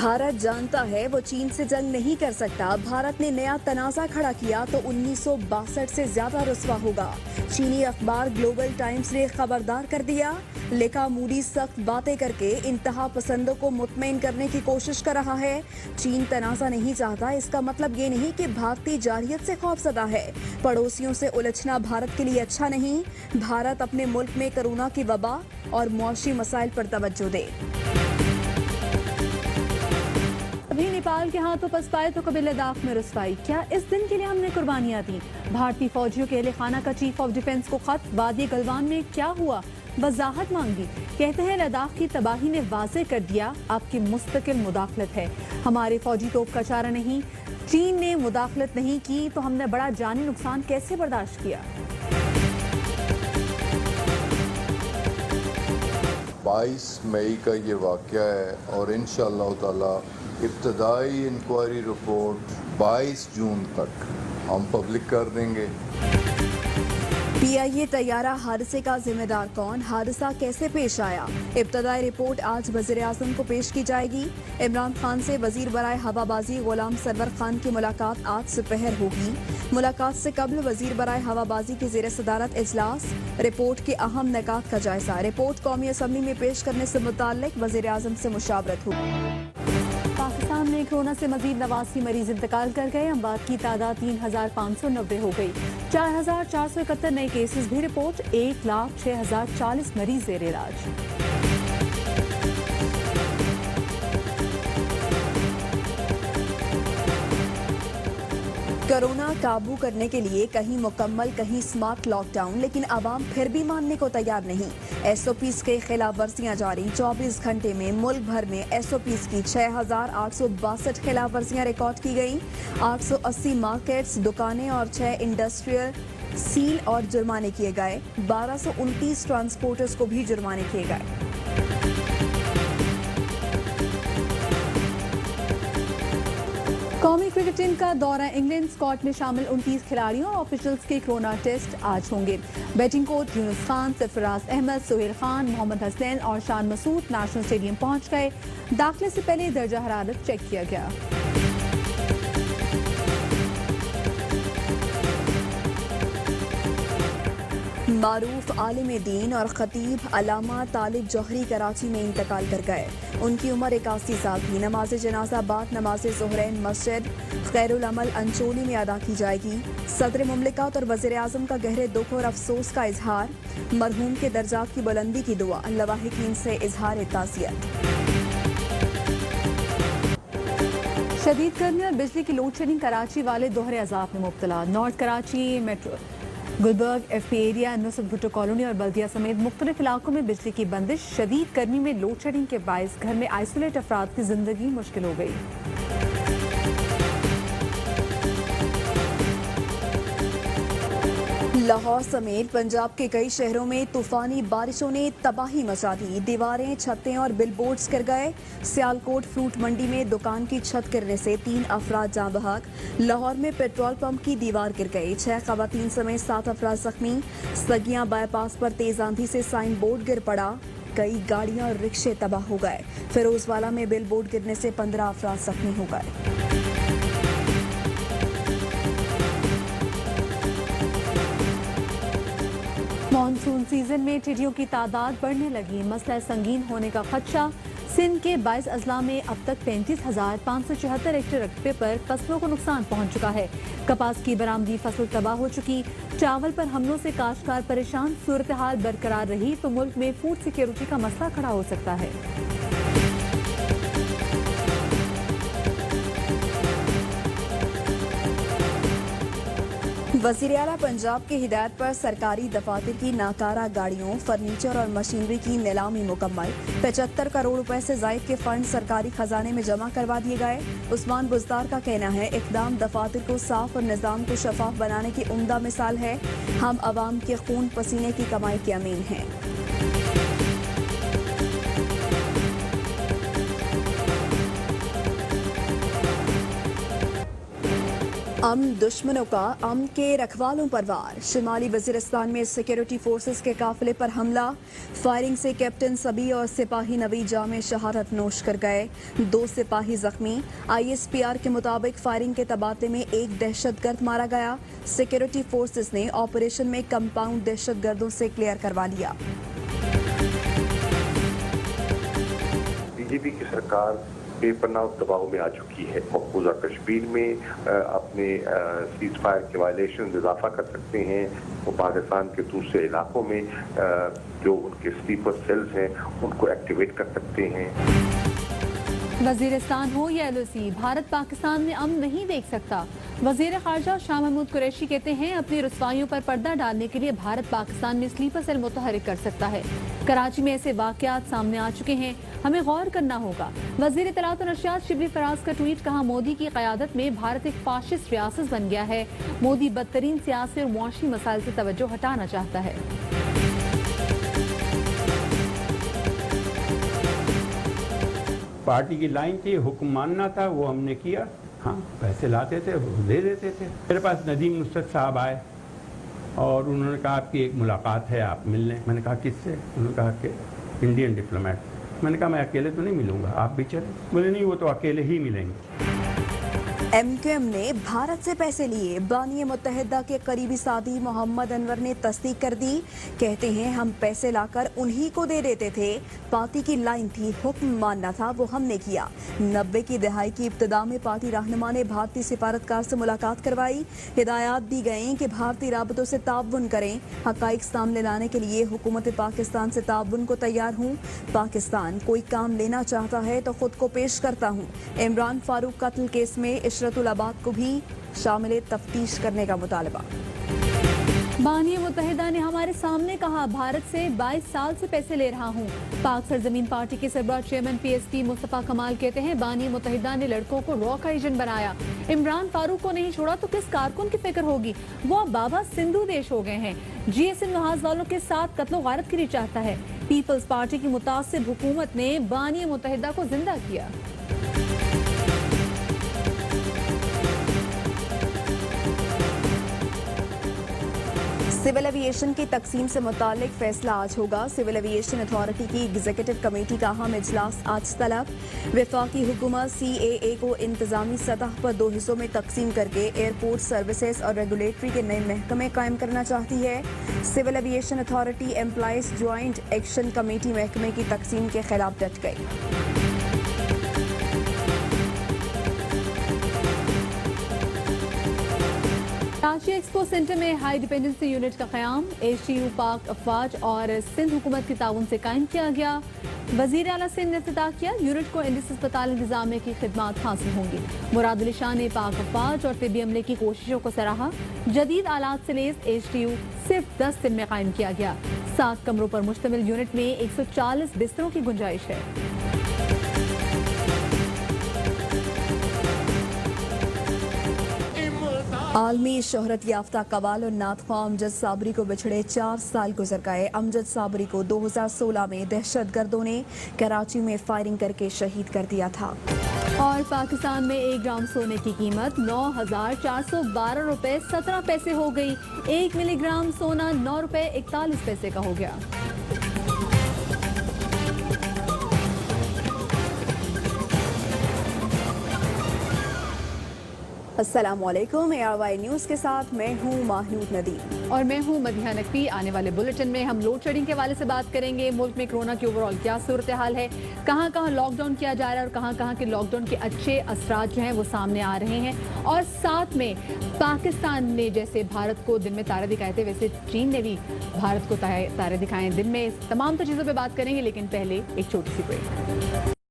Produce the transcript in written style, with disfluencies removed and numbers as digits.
भारत जानता है वो चीन से जंग नहीं कर सकता। भारत ने नया तनाज़ा खड़ा किया तो 1962 से ज्यादा रुस्वा होगा। चीनी अखबार ग्लोबल टाइम्स ने खबरदार कर दिया, लिखा मूडी सख्त बातें करके इंतहा पसंदों को मुतमईन करने की कोशिश कर रहा है। चीन तनाज़ा नहीं चाहता, इसका मतलब ये नहीं कि भारतीय जारहियत से खौफजदा है। पड़ोसियों से उलझना भारत के लिए अच्छा नहीं। भारत अपने मुल्क में कोरोना की वबा और मुआशी मसाइल पर तवज्जो दे। अभी नेपाल के हाथों पसपाए तो कभी लद्दाख में रुसवाई। क्या इस दिन के लिए हमने कुर्बानियां दी? भारतीय फौजियों के अहले खाना का चीफ ऑफ डिफेंस को खत, वादी गलवान में क्या हुआ, वजाहत मांगी। कहते हैं लद्दाख की तबाही ने वाज़ेह कर दिया आपकी मुस्तकिल मुदाखलत है। हमारे फौजी तोप का चारा नहीं। चीन ने मुदाखलत नहीं की तो हमने बड़ा जानी नुकसान कैसे बर्दाश्त किया। 22 मई का ये वाक़या है और इंशाअल्लाह ताला इब्तदाई इंक्वायरी रिपोर्ट 22 जून तक हम पब्लिक कर देंगे। PIA तैयारा हादसे का जिम्मेदार कौन, हादसा कैसे पेश आया? इब्तदाई रिपोर्ट आज वज़ीर-ए-आज़म को पेश की जाएगी। इमरान खान से वजीर बराए हवाबाजी गुलाम सरवर खान की मुलाकात आज सुपहर होगी। मुलाकात से कबल वजीर बराए हवाबाजी की ज़ेर सदारत इजलास, रिपोर्ट के अहम निकात का जायजा। रिपोर्ट कौमी असम्बली में पेश करने से मुताल्लिक वज़ीर-ए-आज़म से मुशावरत होगी। पाकिस्तान में कोरोना से मजीद 89 मरीज इंतकाल कर गए। अमवात की तादाद 3590 हो गई। 4471 नए केसेस भी रिपोर्ट। 1,06,040 मरीज जेर इलाज। कोरोना काबू करने के लिए कहीं मुकम्मल कहीं स्मार्ट लॉकडाउन, लेकिन आवाम फिर भी मानने को तैयार नहीं। SOPs के खिलाफ वर्जियां जारी। 24 घंटे में मुल्क भर में SOPs की 6,862 खिलाफ वर्जियां रिकॉर्ड की गई। 880 मार्केट्स, दुकानें और 6 इंडस्ट्रियल सील और जुर्माने किए गए। 1229 ट्रांसपोर्टर्स को भी जुर्माने किए गए। कौमी क्रिकेट टीम का दौरा इंग्लैंड, स्क्वाड में शामिल 29 खिलाड़ियों और ऑफिशियल्स के कोरोना टेस्ट आज होंगे। बैटिंग कोच यूनुस खान, सरफराज अहमद, सोहेल खान, मोहम्मद हसनैन और शान मसूद नेशनल स्टेडियम पहुंच गए। दाखिले से पहले दर्जा हरारत चेक किया गया। मारूफ आलिम दीन और खतीब अल्लामा तालिब जौहरी कराची में इंतकाल कर गए। उनकी उम्र 81 साल थी। नमाज जनाजा बाद नमाज ज़ोहरैन मस्जिद खैरुल अमल अंचोली में अदा की जाएगी। सदर मुमलिकत और वज़ीर-ए-आज़म का गहरे दुख और अफसोस का इजहार। मरहूम के दर्जात की बुलंदी की दुआ। लवाहिकीन से इजहार ताज़ियत। शदीद गर्मी और बिजली की लोड शेडिंग, कराची वाले दोहरे अजाब में मुब्तला। North Karachi metro, Gulberg, FP area, Nusrat Bhutto colony और बल्दिया समेत मुख्तलिफ इलाकों में बिजली की बंदिश। शदीद गर्मी में लोड शेडिंग के बायस घर में आइसोलेट अफराद की जिंदगी मुश्किल हो गई। लाहौर समेत पंजाब के कई शहरों में तूफानी बारिशों ने तबाही मचा दी। दीवारें, छतें और बिलबोर्ड्स गिर गए। सियालकोट फ्रूट मंडी में दुकान की छत गिरने से 3 अफराद जाँ बहक। लाहौर में पेट्रोल पंप की दीवार गिर गई। 6 खवातीन समेत 7 अफराद जख्मी। सगियां बाईपास पर तेज आंधी से साइन बोर्ड गिर पड़ा। कई गाड़ियां और रिक्शे तबाह हो गए। फिरोजवाला में बिलबोर्ड गिरने से 15 अफराद जख्मी हो गए। मानसून सीजन में टिड्डियों की तादाद बढ़ने लगी। मसला संगीन होने का खदशा। सिंध के 22 अजला में अब तक 35,574 हेक्टेयर रकबे पर फसलों को नुकसान पहुंच चुका है। कपास की बरामदी फसल तबाह हो चुकी। चावल पर हमलों से काश्तकार परेशान। सूरत हाल बरकरार रही तो मुल्क में फूड सिक्योरिटी का मसला खड़ा हो सकता है। वज़ीर आला पंजाब की हिदायत पर सरकारी दफातर की नाकारा गाड़ियों, फर्नीचर और मशीनरी की नीलामी मुकम्मल। 75 करोड़ रुपए से जायद के फंड सरकारी खजाने में जमा करवा दिए गए। उस्मान बुज़दार का कहना है इक़दाम दफातर को साफ और निज़ाम को शफाफ बनाने की उम्दा मिसाल है। हम अवाम के खून पसीने की कमाई के अमीन हैं। अमन दुश्मनों का अमन के रखवालों पर वार। शिमाली वजीरिस्तान में सिक्योरिटी फोर्सेस के काफिले पर हमला। फायरिंग से कैप्टन सबी और सिपाही नवी जामे शहादत नोश कर गए। 2 सिपाही जख्मी। ISPR के मुताबिक फायरिंग के तबादले में एक दहशतगर्द मारा गया। सिक्योरिटी फोर्सेस ने ऑपरेशन में कंपाउंड दहशतगर्दों से क्लियर करवा लिया। बीजेपी की सरकार बेपनाह दबाव में आ चुकी है। मकबूजा कश्मीर में अपने सीज फायर के वायलेशन इजाफा कर सकते हैं। वो पाकिस्तान के दूसरे इलाकों में जो उनके स्लीपर सेल्स हैं उनको एक्टिवेट कर सकते हैं। वजीरिस्तान हो या LOC, भारत पाकिस्तान में अमन नहीं देख सकता। वजीर खारजा शाह महमूद कुरैशी कहते हैं अपनी रुसवाइयों पर पर्दा डालने के लिए भारत पाकिस्तान में स्लीपर सेल मुतहरिक कर सकता है। कराची में ऐसे वाकयात सामने आ चुके हैं, हमें गौर करना होगा। वजीर इत्तलात और नशियात शिबली फराज का ट्वीट, कहा मोदी की क़यादत में भारत एक फाशिस्ट रियासत बन गया है। मोदी बदतरीन सियासी और मुआशी मसाइल से तवज्जो हटाना चाहता है। पार्टी की लाइन थी, हुक्म मानना था, वो हमने किया। हाँ, पैसे लाते थे, वो दे देते थे। मेरे पास नदीम नुसरत साहब आए और उन्होंने कहा आपकी एक मुलाकात है, आप मिल लें। मैंने कहा किससे? उन्होंने कहा कि इंडियन डिप्लोमेट। मैंने कहा मैं अकेले तो नहीं मिलूंगा, आप भी चलें। बोले नहीं, वो तो अकेले ही मिलेंगे। MQM ने भारत से पैसे लिए। बानी मुत्तहिदा के करीबी साथी मोहम्मद अनवर ने तस्दीक कर दी। कहते हैं हम पैसे लाकर उन्हीं को दे देते थे। पार्टी की लाइन थी, हुक्म मानना था, वो हमने किया। 90 की दहाई की इब्तिदा में पार्टी रहनुमा ने भारतीय सिफारतकार से मुलाकात करवाई। हिदायत दी गई कि भारतीय राबतों से ताउन करें। हकाइक सामने लाने के लिए हुकूमत पाकिस्तान से ताउन को तैयार हूँ। पाकिस्तान कोई काम लेना चाहता है तो खुद को पेश करता हूँ। इमरान फारूक कत्ल केस में इशरतुल आबाद को भी शामिल तफ्तीश करने का मुतालबा। बानी मुत्तहिदा ने हमारे सामने कहा भारत से 22 साल से पैसे ले रहा हूँ। पाक सरजमीन पार्टी के सरबराह चेयरमैन PSP मुस्तफा कमाल कहते हैं बानी मुत्तहिदा ने लड़कों को रॉ का एजेंट बनाया। इमरान फारूक को नहीं छोड़ा तो किस कारकुन की फिक्र होगी? वो अब बाबा सिंधु देश हो गए हैं। GSM नहाज वालों के साथ कत्लो गारत के लिए चाहता है। पीपल्स पार्टी की मुतासिब हुकूमत ने बानी मुत्तहिदा को जिंदा किया। सिविल एविएशन की तकसीम से मुतालिक फैसला आज होगा। सिविल एविएशन अथॉरिटी की एग्जीक्यूटिव कमेटी का अहम इजलास आज तलब। वफाकी हुकूमत CAA को इंतजामी सतह पर 2 हिस्सों में तकसीम करके एयरपोर्ट सर्विसेज और रेगुलेटरी के नए महकमे कायम करना चाहती है। Civil aviation authority employees joint action committee महकमे की तकसीम के खिलाफ डट गई। कराची एक्सपो सेंटर में हाई डिपेंडेंसी यूनिट का क़याम HTU पाक अफवाज और सिंध हुकूमत के ताउन से कायम किया गया। वजीर आला सिंध ने इफ्तिताह किया। यूनिट को इंडिस अस्पताल इंतजामिया की खिदमात हासिल होंगी। मुराद अली शाह ने पाक अफवाज और तिब्बी अमले की कोशिशों को सराहा। जदीद आलात से लेस HTU सिर्फ 10 दिन में कायम किया गया। 7 कमरों पर मुश्तमिल यूनिट में 140 बिस्तरों की गुंजाइश है। आलमी शोहरत याफ्ता कवाल और नातख्वाह अमजद साबरी को बिछड़े 4 साल गुजर गए। अमजद साबरी को 2016 में दहशतगर्दों ने कराची में फायरिंग करके शहीद कर दिया था। और पाकिस्तान में 1 ग्राम सोने की कीमत 9,412 रुपए 17 पैसे हो गई। 1 मिलीग्राम सोना 9 रुपए 41 पैसे का हो गया। अस्सलामुअलैकुम, ARY न्यूज़ के साथ मैं हूँ माहनूद नदीम और मैं हूँ मदिहा नकवी। आने वाले बुलेटिन में हम लोड शेडिंग के हवाले से बात करेंगे। मुल्क में कोरोना की ओवरऑल क्या सूरत हाल है, कहाँ कहाँ लॉकडाउन किया जा रहा है और कहाँ कहाँ के लॉकडाउन के अच्छे असरात जो हैं वो सामने आ रहे हैं। और साथ में पाकिस्तान ने जैसे भारत को दिन में तारे दिखाए थे, वैसे चीन ने भी भारत को तारे दिखाए दिन में। तमाम तो चीज़ों पर बात करेंगे, लेकिन पहले एक छोटी सी ब्रेक।